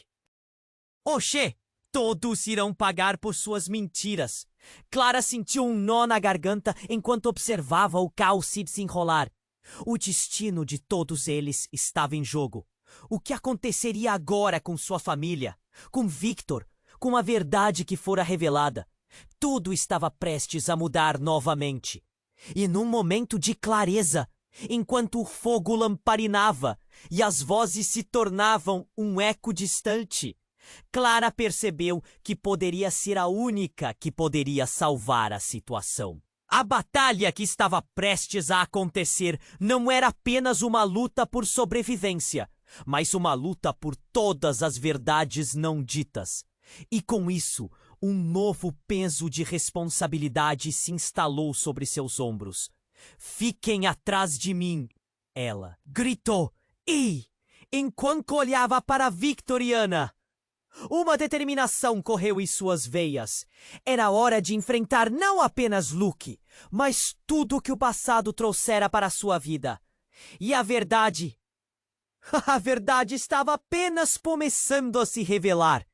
Oxê! Todos irão pagar por suas mentiras. Clara sentiu um nó na garganta enquanto observava o caos se desenrolar. O destino de todos eles estava em jogo. O que aconteceria agora com sua família? Com Victor? Com a verdade que fora revelada? Tudo estava prestes a mudar novamente. E num momento de clareza, enquanto o fogo lamparinava e as vozes se tornavam um eco distante, Clara percebeu que poderia ser a única que poderia salvar a situação. A batalha que estava prestes a acontecer não era apenas uma luta por sobrevivência, mas uma luta por todas as verdades não ditas. E com isso, um novo peso de responsabilidade se instalou sobre seus ombros. Fiquem atrás de mim, ela gritou. E, enquanto olhava para Victor e Ana, uma determinação correu em suas veias. Era hora de enfrentar não apenas Luke, mas tudo que o passado trouxera para sua vida. E a verdade... A verdade estava apenas começando a se revelar.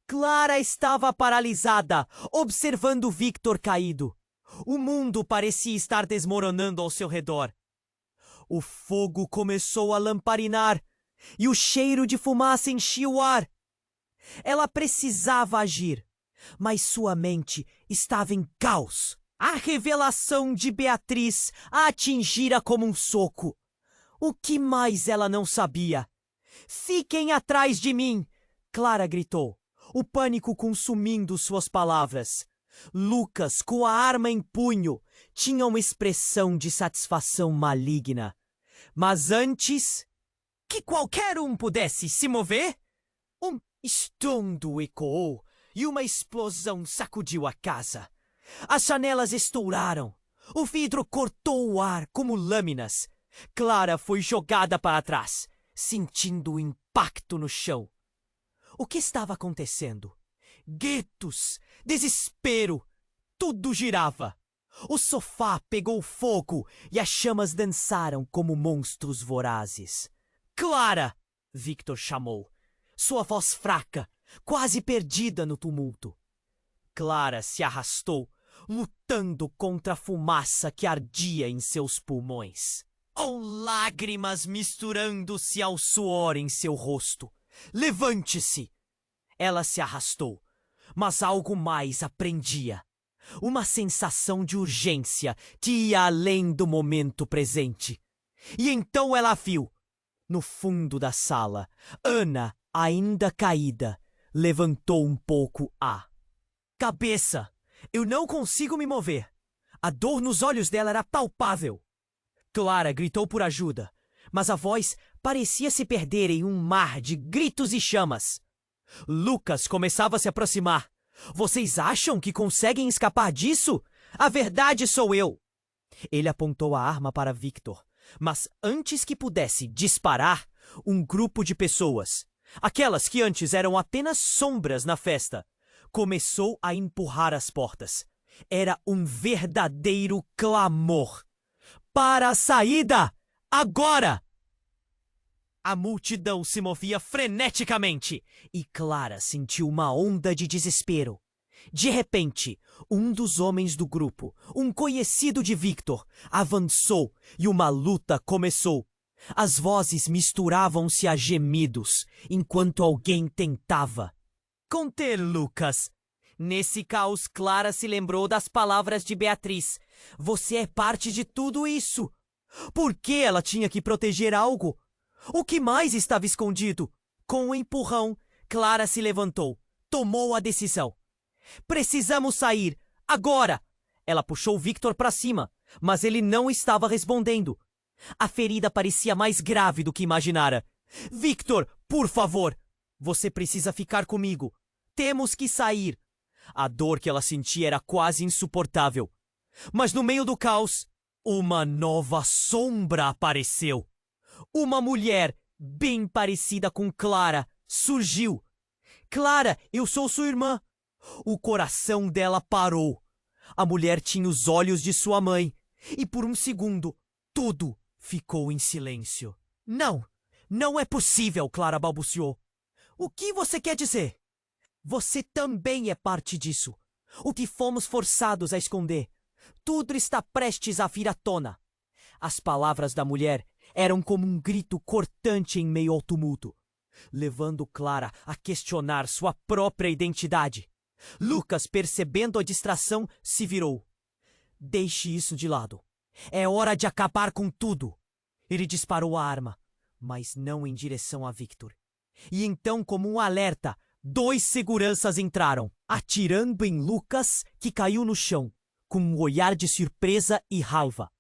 Clara estava paralisada, observando Victor caído. O mundo parecia estar desmoronando ao seu redor. O fogo começou a lamparinar e o cheiro de fumaça enchia o ar. Ela precisava agir, mas sua mente estava em caos. A revelação de Beatriz a atingira como um soco. O que mais ela não sabia? Fiquem atrás de mim! Clara gritou, o pânico consumindo suas palavras. Lucas, com a arma em punho, tinha uma expressão de satisfação maligna. Mas antes que qualquer um pudesse se mover, um Estrondo ecoou e uma explosão sacudiu a casa. As janelas estouraram. O vidro cortou o ar como lâminas. Clara foi jogada para trás, sentindo o impacto no chão. O que estava acontecendo? Gritos, desespero, tudo girava. O sofá pegou fogo e as chamas dançaram como monstros vorazes. Clara! Victor chamou, sua voz fraca, quase perdida no tumulto. Clara se arrastou, lutando contra a fumaça que ardia em seus pulmões. Com lágrimas misturando-se ao suor em seu rosto. Levante-se! Ela se arrastou, mas algo mais a prendia. Uma sensação de urgência que ia além do momento presente. E então ela viu, no fundo da sala, Ana, ainda caída, levantou um pouco a cabeça. Eu não consigo me mover. A dor nos olhos dela era palpável. Clara gritou por ajuda, mas a voz parecia se perder em um mar de gritos e chamas. Lucas começava a se aproximar. Vocês acham que conseguem escapar disso? A verdade sou eu. Ele apontou a arma para Victor, mas antes que pudesse disparar, um grupo de pessoas, aquelas que antes eram apenas sombras na festa, começou a empurrar as portas. Era um verdadeiro clamor. Para a saída! Agora! A multidão se movia freneticamente e Clara sentiu uma onda de desespero. De repente, um dos homens do grupo, um conhecido de Victor, avançou e uma luta começou. As vozes misturavam-se a gemidos enquanto alguém tentava conter Lucas. Nesse caos, Clara se lembrou das palavras de Beatriz. Você é parte de tudo isso. Por que ela tinha que proteger algo? O que mais estava escondido? Com um empurrão, Clara se levantou. Tomou a decisão. Precisamos sair. Agora! Ela puxou Victor para cima, mas ele não estava respondendo. A ferida parecia mais grave do que imaginara. Victor, por favor! Você precisa ficar comigo. Temos que sair. A dor que ela sentia era quase insuportável. Mas no meio do caos, uma nova sombra apareceu. Uma mulher, bem parecida com Clara, surgiu. Clara, eu sou sua irmã. O coração dela parou. A mulher tinha os olhos de sua mãe. E por um segundo, tudo ficou em silêncio. Não, não é possível, Clara balbuciou. O que você quer dizer? Você também é parte disso. O que fomos forçados a esconder. Tudo está prestes a vir à tona. As palavras da mulher eram como um grito cortante em meio ao tumulto, levando Clara a questionar sua própria identidade. Lucas, percebendo a distração, se virou. Deixe isso de lado. É hora de acabar com tudo. Ele disparou a arma, mas não em direção a Victor. E então, como um alerta, 2 seguranças entraram, atirando em Lucas, que caiu no chão, com um olhar de surpresa e raiva.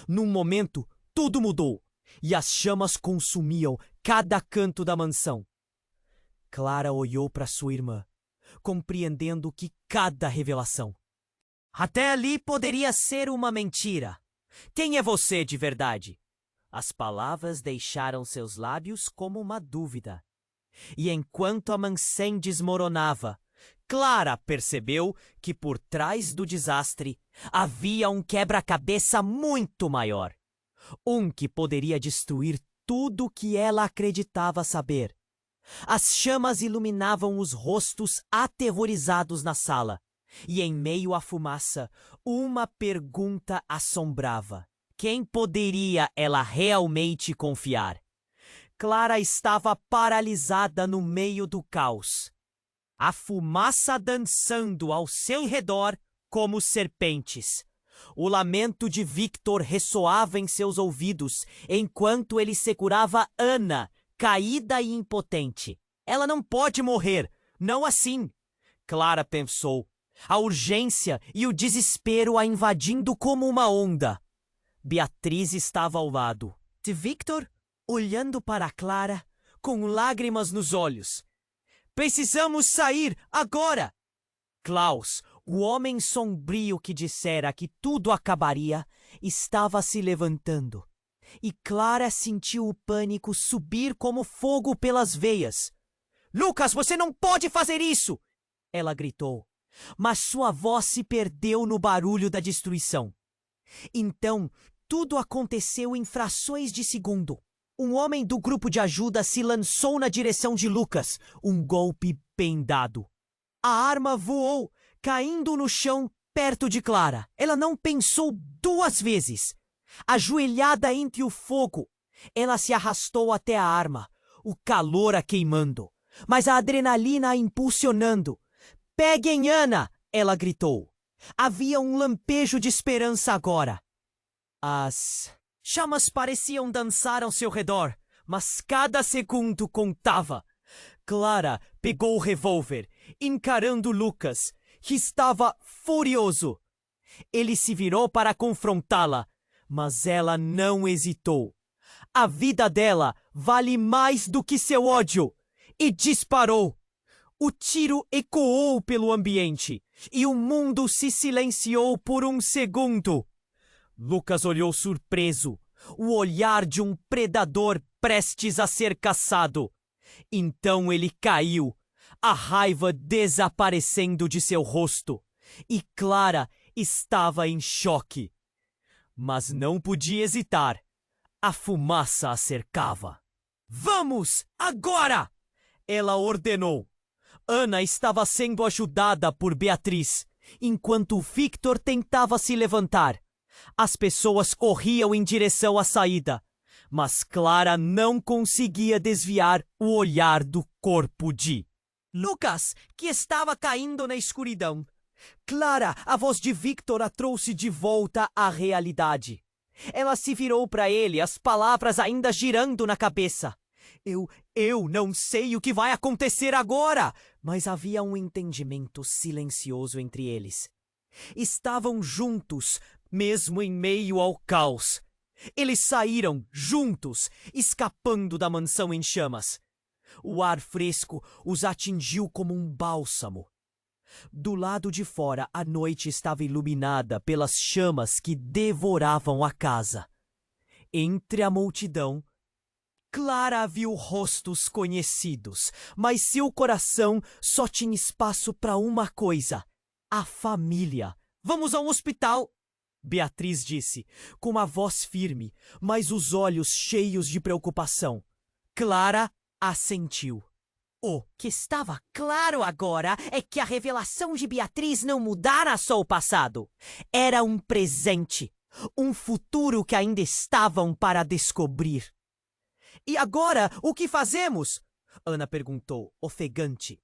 Num momento, tudo mudou, e as chamas consumiam cada canto da mansão. Clara olhou para sua irmã, compreendendo que cada revelação. Até ali poderia ser uma mentira. Quem é você de verdade? As palavras deixaram seus lábios como uma dúvida. E enquanto a mansão desmoronava, Clara percebeu que por trás do desastre havia um quebra-cabeça muito maior. Um que poderia destruir tudo o que ela acreditava saber. As chamas iluminavam os rostos aterrorizados na sala, e em meio à fumaça, uma pergunta assombrava. Quem poderia ela realmente confiar? Clara estava paralisada no meio do caos. A fumaça dançando ao seu redor como serpentes. O lamento de Victor ressoava em seus ouvidos enquanto ele segurava Ana, caída e impotente. Ela não pode morrer, não assim. Clara pensou, a urgência e o desespero a invadindo como uma onda. Beatriz estava ao lado de Victor, olhando para Clara com lágrimas nos olhos. Precisamos sair agora! Klaus, o homem sombrio que dissera que tudo acabaria, estava se levantando. E Clara sentiu o pânico subir como fogo pelas veias. Lucas, você não pode fazer isso! Ela gritou, mas sua voz se perdeu no barulho da destruição. Então, tudo aconteceu em frações de segundo. Um homem do grupo de ajuda se lançou na direção de Lucas, um golpe bem dado. A arma voou, caindo no chão perto de Clara. Ela não pensou 2 vezes. Ajoelhada entre o fogo, ela se arrastou até a arma, o calor a queimando, mas a adrenalina a impulsionando. Peguem Ana! Ela gritou. Havia um lampejo de esperança agora. As chamas pareciam dançar ao seu redor, mas cada segundo contava. Clara pegou o revólver, encarando Lucas, que estava furioso. Ele se virou para confrontá-la, mas ela não hesitou. A vida dela vale mais do que seu ódio, e disparou. O tiro ecoou pelo ambiente, e o mundo se silenciou por um segundo. Lucas olhou surpreso, o olhar de um predador prestes a ser caçado. Então ele caiu, a raiva desaparecendo de seu rosto, e Clara estava em choque. Mas não podia hesitar. A fumaça a cercava. Vamos, agora! Ela ordenou. Ana estava sendo ajudada por Beatriz, enquanto Victor tentava se levantar. As pessoas corriam em direção à saída, mas Clara não conseguia desviar o olhar do corpo de Lucas, que estava caindo na escuridão. Clara, a voz de Victor a trouxe de volta à realidade. Ela se virou para ele, as palavras ainda girando na cabeça. Eu não sei o que vai acontecer agora! Mas havia um entendimento silencioso entre eles. Estavam juntos, mesmo em meio ao caos. Eles saíram juntos, escapando da mansão em chamas. O ar fresco os atingiu como um bálsamo. Do lado de fora, a noite estava iluminada pelas chamas que devoravam a casa. Entre a multidão, Clara viu rostos conhecidos, mas seu coração só tinha espaço para uma coisa: a família. Vamos ao hospital, Beatriz disse, com uma voz firme, mas os olhos cheios de preocupação. Clara assentiu. O que estava claro agora é que a revelação de Beatriz não mudara só o passado. Era um presente, um futuro que ainda estavam para descobrir. E agora, o que fazemos? Ana perguntou, ofegante.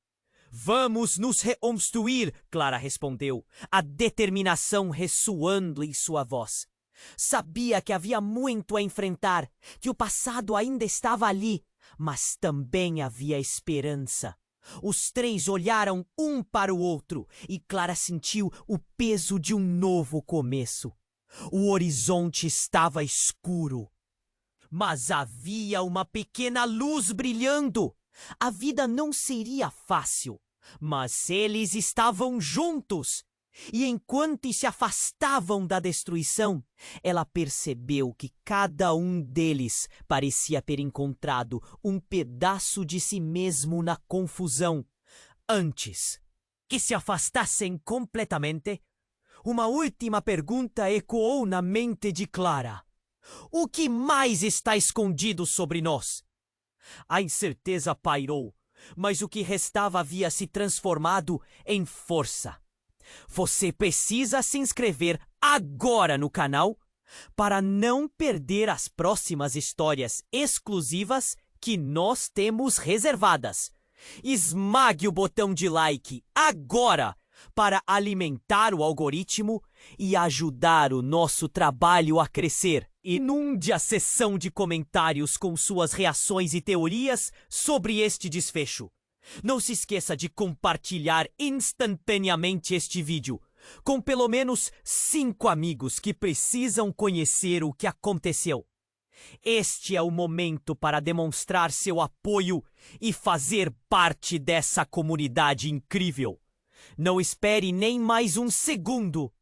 Vamos nos reconstruir, Clara respondeu, a determinação ressoando em sua voz. Sabia que havia muito a enfrentar, que o passado ainda estava ali, mas também havia esperança. Os 3 olharam um para o outro e Clara sentiu o peso de um novo começo. O horizonte estava escuro, mas havia uma pequena luz brilhando. A vida não seria fácil, mas eles estavam juntos. E enquanto se afastavam da destruição, ela percebeu que cada um deles parecia ter encontrado um pedaço de si mesmo na confusão. Antes que se afastassem completamente, uma última pergunta ecoou na mente de Clara. O que mais está escondido sobre nós? A incerteza pairou, mas o que restava havia se transformado em força. Você precisa se inscrever agora no canal para não perder as próximas histórias exclusivas que nós temos reservadas. Esmague o botão de like agora para alimentar o algoritmo e ajudar o nosso trabalho a crescer. Inunde a seção de comentários com suas reações e teorias sobre este desfecho. Não se esqueça de compartilhar instantaneamente este vídeo com pelo menos 5 amigos que precisam conhecer o que aconteceu. Este é o momento para demonstrar seu apoio e fazer parte dessa comunidade incrível. Não espere nem mais um segundo